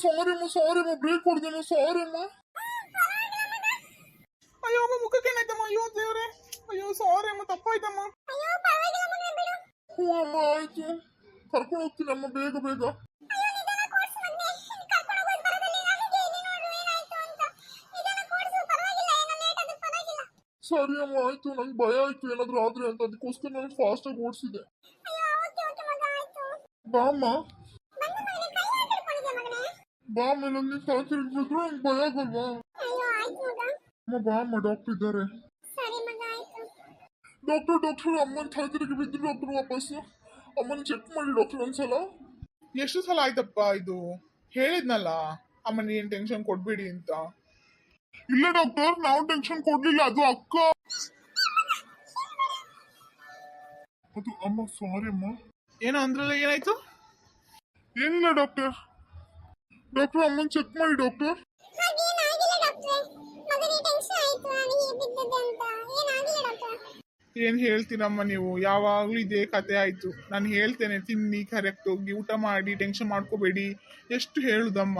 ಸಾರಿ ಅಮ್ಮ ಬ್ರೇಕ್ ಹೊಡೆದಮ್ಮ ಸಾರಿ ಅಮ್ಮ. ಅಯ್ಯೋ ಅಮ್ಮ ಮುಖಕ್ಕೆ ಏನಾಯ್ತಮ್ಮ? ಅಯ್ಯೋ ದೇವ್ರೆ, ಅಯ್ಯೋ ಸಾರಿ ಅಮ್ಮ, ತಪ್ಪಾಯ್ತಮ್ಮ. ಹ್ಞೂ ಅಮ್ಮ ಆಯ್ತು, ಕರ್ಕೊಂಡು ಹೋಗ್ತೀನಿ ಅಮ್ಮ ಬೇಗ ಬೇಗ. ಸರಿ ಅಮ್ಮ ಆಯ್ತು, ನಂಗೆ ಭಯ ಆಯ್ತು ಏನಾದ್ರು ಆದ್ರೆ ಅಂತ, ಅದಕ್ಕೋಸ್ಕರ ನಾನು ಫಾಸ್ಟ್ ಆಗಿ ಓಡಿಸಿದೆ. ಬಾ ಅಮ್ಮ ಬಾ ಅಮ್ಮ, ನಂಗೆ ತಲೆ ತಿರುಗಿದ್ರು ನಂಗೆ ಭಯ ಆಗಲ್ವಾ ಅಮ್ಮ? ಬಾ ಅಮ್ಮ, ಡಾಕ್ಟರ್ ಇದ್ದಾರೆ. ಡಾಕ್ಟರ್ ಅಮ್ಮನ ತಲೆ ತಿರುಗಿ ಬಿದ್ದು ಡಾಕ್ಟರ್ ವಾಪಸ್ ಅಮ್ಮನ ಚೆಕ್ ಮಾಡಿ ಡಾಕ್ಟರ್ ಒಂದ್ಸಲ. ಎಷ್ಟು ಸಲ ಆಯ್ತಪ್ಪ ಇದು? ಹೇಳಿದ್ನಲ್ಲ ಅಮ್ಮನ ಏನ್ ಟೆನ್ಷನ್ ಕೊಡ್ಬೇಡಿ ಅಂತ. ಇಲ್ಲ ಡಾಕ್ಟರ್, ನಾವು ಟೆನ್ಷನ್ ಕೊಡ್ಲಿಲ್ಲ, ಅದು ಅಕ್ಕ. ಅದು ಅಮ್ಮ ಸಾರಿ ಅಮ್ಮ. ಏನೋ ಅಂದ್ರಲ್ಲ, ಏನಾಯ್ತು? ಏನಿಲ್ಲ ಡಾಕ್ಟರ್ ಅಮ್ಮನ್ ಚೆಕ್ ಮಾಡಿ ಡಾಕ್ಟರ್. ಏನ್ ಹೇಳ್ತೀರಮ್ಮ ನೀವು? ಯಾವಾಗ್ಲೂ ಇದೇ ಕತೆ ಆಯ್ತು. ನಾನು ಹೇಳ್ತೇನೆ, ತಿನ್ನಿ ಕರೆಕ್ಟ್ ಹೋಗಿ ಊಟ ಮಾಡಿ, ಟೆನ್ಷನ್ ಮಾಡ್ಕೋಬೇಡಿ, ಎಷ್ಟು ಹೇಳುದಮ್ಮ.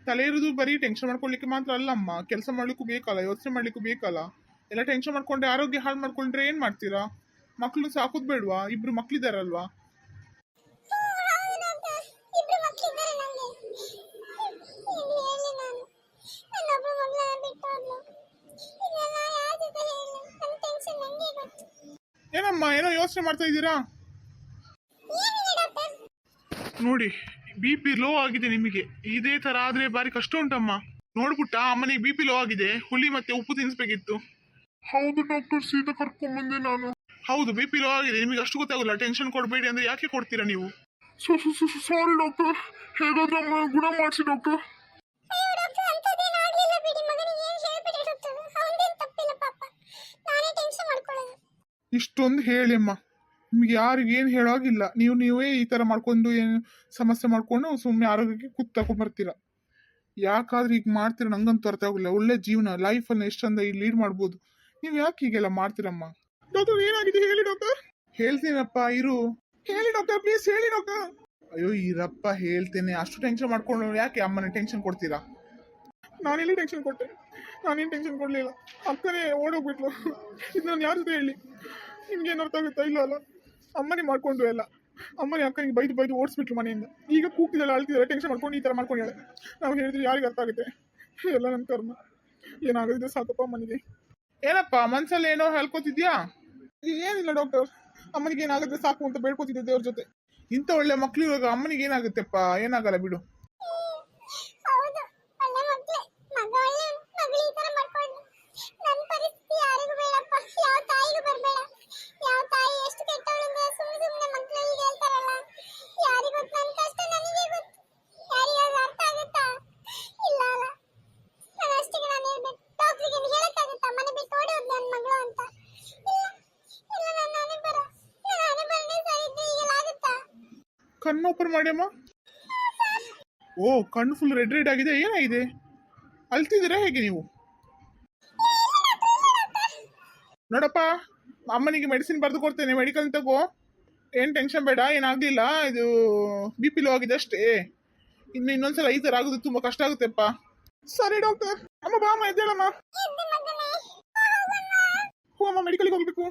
ತಲೆ ಇರುದು ಬರೀ ಟೆನ್ಷನ್ ಮಾಡ್ಕೊಳ್ಳಿಕ್ಕೆ ಮಾತ್ರ ಅಲ್ಲಮ್ಮ, ಕೆಲಸ ಮಾಡ್ಲಿಕ್ಕೂ ಬೇಕಲ್ಲ, ಯೋಚನೆ ಮಾಡ್ಲಿಕ್ಕೂ ಬೇಕಲ್ಲ. ಎಲ್ಲ ಟೆನ್ಷನ್ ಮಾಡ್ಕೊಂಡ್ರೆ ಆರೋಗ್ಯ ಹಾಳು ಮಾಡ್ಕೊಂಡ್ರೆ ಏನ್ ಮಾಡ್ತೀರಾ? ಮಕ್ಳು ಸಾಕುದ್ ಬೇಡ್ವಾ? ಇಬ್ರು ಮಕ್ಳಿದಾರಲ್ವಾ? ಏನಮ್ಮ ಏನೋ ಯೋಚನೆ ಮಾಡ್ತಾ ಇದ್ದೀರಾ? ನೋಡಿ, BP ಲೋ ಆಗಿದೆ ನಿಮಗೆ. ಇದೇ ತರ ಆದ್ರೆ ಬಾರಿ ಕಷ್ಟ ಉಂಟಮ್ಮ. ನೋಡ್ಬಿಟ್ಟ ಅಮ್ಮನಿಗೆ BP ಲೋ ಆಗಿದೆ, ಹುಳಿ ಮತ್ತೆ ಉಪ್ಪು ತಿನ್ಸ್ಬೇಕಿತ್ತು. ಹೌದು ಡಾಕ್ಟರ್, ಸೀದಾ ಕರ್ಕೊಂಡ್ಬಂದೆ ನಾನು. ಹೌದು, BP ಲೋ ಆಗಿದೆ, ನಿಮಗೆ ಅಷ್ಟು ಗೊತ್ತಾಗಲ್ಲ. ಟೆನ್ಷನ್ ಕೊಡಬೇಡಿ ಅಂದ್ರೆ ಯಾಕೆ ಕೊಡ್ತೀರಾ ನೀವು? ಸಾರಿ ಡಾಕ್ಟರ್, ಹೇಗಾದ್ರೂ ಅಮ್ಮ ಗುಣ ಮಾಡಿಸಿ ಡಾಕ್ಟರ್. ಇಷ್ಟೊಂದು ಹೇಳಿ ಅಮ್ಮ, ನಿಮ್ಗೆ ಯಾರಿಗೆ ಏನು ಹೇಳೋಗಿಲ್ಲ. ನೀವೇ ಈ ತರ ಮಾಡ್ಕೊಂಡು ಏನು ಸಮಸ್ಯೆ ಮಾಡ್ಕೊಂಡು ಸುಮ್ಮನೆ ಆರೋಗ್ಯಕ್ಕೆ ಕುತ್ತಕೊಂಡ್ ಬರ್ತೀರಾ. ಯಾಕಾದ್ರೆ ಈಗ ಮಾಡ್ತೀರಾ ನಂಗಂತೂ ಅರ್ಥ ಆಗಿಲ್ಲ. ಒಳ್ಳೆ ಜೀವನ ಲೈಫಲ್ಲಿ ಎಷ್ಟಂದ ಈ ಲೀಡ್ ಮಾಡ್ಬೋದು, ನೀವು ಯಾಕೆ ಹೀಗೆಲ್ಲ ಮಾಡ್ತೀರಮ್ಮ? ಡಾಕ್ಟರ್ ಏನಾಗಿದೆ ಹೇಳಿ ಡಾಕ್ಟರ್. ಹೇಳ್ತೀನಪ್ಪ ಇರು. ಹೇಳಿ ಡಾಕ್ಟರ್, ಪ್ಲೀಸ್ ಹೇಳಿ ಡಾಕ್ಟರ್. ಅಯ್ಯೋ ಇರಪ್ಪ, ಹೇಳ್ತೇನೆ. ಅಷ್ಟು ಟೆನ್ಷನ್ ಮಾಡ್ಕೊಂಡು ಯಾಕೆ ಅಮ್ಮನ ಟೆನ್ಷನ್ ಕೊಡ್ತೀರಾ? ನಾನೆಲ್ಲಿ ಟೆನ್ಷನ್ ಕೊಟ್ಟೆ? ನಾನೇನು ಟೆನ್ಷನ್ ಕೊಡಲಿಲ್ಲ. ಅಕ್ಕನೇ ಓಡೋಗ್ಬಿಟ್ಲು. ಇದು ನಾನು ಯಾರ ಜೊತೆ ಹೇಳಿ? ನಿಮ್ಗೇನು ಅರ್ಥ ಆಗುತ್ತಾ? ಇಲ್ಲ ಅಲ್ಲ, ಅಮ್ಮನೇ ಮಾಡ್ಕೊಂಡು ಎಲ್ಲ. ಅಮ್ಮನೇ ಅಕ್ಕನಿಗೆ ಬೈದು ಓಡಿಸ್ಬಿಟ್ಲು ಮನೆಯಿಂದ. ಈಗ ಕೂಗ್ತಿದ್ದಲ್ಲ, ಅಳ್ತಿದ್ದಲ್ಲ, ಟೆನ್ಷನ್ ಮಾಡ್ಕೊಂಡು ಈ ಥರ ಮಾಡ್ಕೊಂಡಾಳೆ. ನಾವು ಹೇಳಿದ್ರೆ ಯಾರಿಗೆ ಅರ್ಥ ಆಗುತ್ತೆ? ಎಲ್ಲ ನನ್ನ ಕರ್ಮ. ಏನಾಗದಿದ್ರೆ ಸಾಕಪ್ಪ ಅಮ್ಮನಿಗೆ. ಏನಪ್ಪ ಮನ್ಸಲ್ಲಿ ಏನೋ ಹೇಳ್ಕೊತಿದ್ಯಾ? ಏನಿಲ್ಲ ಡಾಕ್ಟರ್, ಅಮ್ಮನಿಗೆ ಏನಾಗುತ್ತೆ ಸಾಕು ಅಂತ ಬೇಡ್ಕೊತಿದ್ದೆ ದೇವ್ರ ಜೊತೆ. ಇಂಥ ಒಳ್ಳೆ ಮಕ್ಳು ಇವಾಗ ಅಮ್ಮನಿಗೆ ಏನಾಗುತ್ತೆಪ್ಪ? ಏನಾಗಲ್ಲ ಬಿಡು. ಕಣ್ಣು ಓಪನ್ ಮಾಡಿ ಅಮ್ಮ. ಓ, ಕಣ್ಣು ಫುಲ್ ರೆಡ್ ಆಗಿದೆ. ಏನಾಗಿದೆ? ಅಳ್ತಿದ್ದೀರಾ ಹೇಗೆ ನೀವು? ನೋಡಪ್ಪ, ಅಮ್ಮನಿಗೆ ಮೆಡಿಸಿನ್ ಬರೆದು ಕೊಡ್ತೇನೆ, ಮೆಡಿಕಲ್ ತಗೋ. ಏನು ಟೆನ್ಷನ್ ಬೇಡ, ಏನಾಗಲಿಲ್ಲ. ಇದು BP ಲೋ ಆಗಿದೆ ಅಷ್ಟೇ. ಇನ್ನೊಂದ್ಸಲ ಈ ಥರ ಆಗೋದು ತುಂಬ ಕಷ್ಟ ಆಗುತ್ತೆಪ್ಪ. ಸರಿ ಡಾಕ್ಟರ್. ಅಮ್ಮ ಬಾ ಅಮ್ಮ, ಎದ್ದೇಳಮ್ಮ. ಹೋ ಅಮ್ಮ, ಮೆಡಿಕಲ್ಗೆ ಹೋಗ್ಬೇಕು.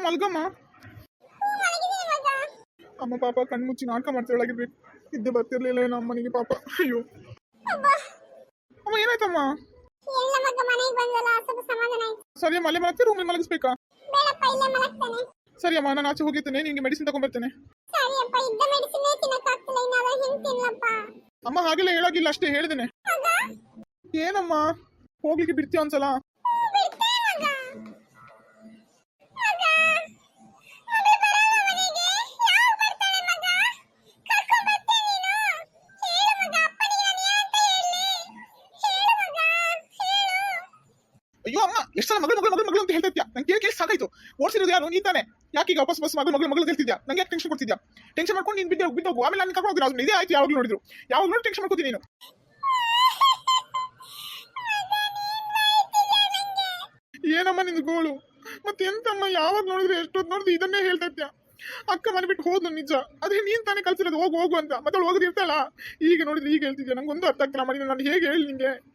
ಮಲ್ಗಮ್ಮ. ಅಮ್ಮ ಪಾಪ ಕಣ್ಣು ಮುಚ್ಚಿ ನಾಟಕ ಮಾಡ್ತಾ ಒಳಗಿರ್ಬೇಕು. ಇದ್ದೆ ಬರ್ತಿರ್ಲಿಲ್ಲ ಏನೋ ಅಮ್ಮನಿಗೆ ಪಾಪ. ಅಯ್ಯೋ ಅಮ್ಮ, ಏನಾಯ್ತಮ್ಮ? ಸರಿ ಅಮ್ಮ, ಅಲ್ಲೇ ಮಲಗ್ತೀರಾ? ರೂಮಲ್ಲಿ ಮಲಗಿಸ್ಬೇಕಾ? ಸರಿ ಅಮ್ಮ, ನಾನು ಆಚೆ ಹೋಗಿರ್ತೇನೆ, ನಿಮಗೆ ಮೆಡಿಸಿನ್ ತಗೊಂಡ್ಬರ್ತೇನೆ. ಅಮ್ಮ ಹಾಗೆಲ್ಲ ಹೇಳಾಗಿಲ್ಲ, ಅಷ್ಟೇ ಹೇಳಿದ್ದೇನೆ. ಏನಮ್ಮ ಹೋಗ್ಲಿಕ್ಕೆ ಬಿಡ್ತೀಯ ಒಂದ್ಸಲ? ಅಯ್ಯೋ ಅಮ್ಮ ಎಷ್ಟು ಸಲ ಮಗಳು ಮಗಳು ಮಗಳು ಮಗಳು ಅಂತ ಹೇಳ್ತಿದ್ಯಾ? ನಂಗೆ ಕೇಳಿ ಸಾಕಾಯ್ತು. ಓಡಿಸಿರೋದು ಯಾರು? ನೀ ತಾನೆ. ಯಾಕೆ ಈಗ ವಾಪಸ್ ಮಗಳು ಮಗಳು ಮಗಳು ಹೇಳ್ತಿದ್ಯಾ? ನಂಗೆ ಯಾಕೆ ಟೆನ್ಷನ್ ಕೊಡ್ತಿದ್ಯಾ? ಟೆನ್ಷನ್ ಮಾಡ್ಕೊಂಡು ನೀನು ಬಿದ್ದೋಗು. ಆಮೇಲೆ ನಾನು ಕರ್ಕೊಂಡು ಹೋಗ್ತೀನಿ. ಇದೇ ಆಯ್ತು. ಯಾವಾಗಲೂ ನೋಡಿದ್ರು ಯಾವಾಗ ನೋಡಿ ಟೆನ್ಷನ್ ಮಾಡ್ಕೋತೀನಿ ನೀನು. ಏನಮ್ಮ ನಿಂದು ಗೋಳು? ಮತ್ತೆ ಎಂತಮ್ಮ ಯಾವಾಗ ನೋಡಿದ್ರೆ ಎಷ್ಟೊತ್ತು ನೋಡಿದ್ರೆ ಇದನ್ನೇ ಹೇಳ್ತಾ ಇದ್ಯಾ? ಅಕ್ಕ ಮನೆ ಬಿಟ್ಟು ಹೋದ್ಲು ನಿಜ, ಅದೇ ನೀನ್ ತಾನೇ ಕಲ್ಸಿರೋದು ಹೋಗು ಹೋಗು ಅಂತ. ಮತ್ತೆ ಅವಳು ಹೋಗೋದು ಇರ್ತಾಳ. ಈಗ ನೋಡಿದ್ರೆ ಈಗ ಹೇಳ್ತಿದ್ಯಾ? ನಂಗೊಂದು ಅರ್ಥ ಆಗ್ತಿಲ್ಲ. ಮನೆ ನಾನು ಹೇಗೆ ಹೇಳಿ ನಿಂಗೆ?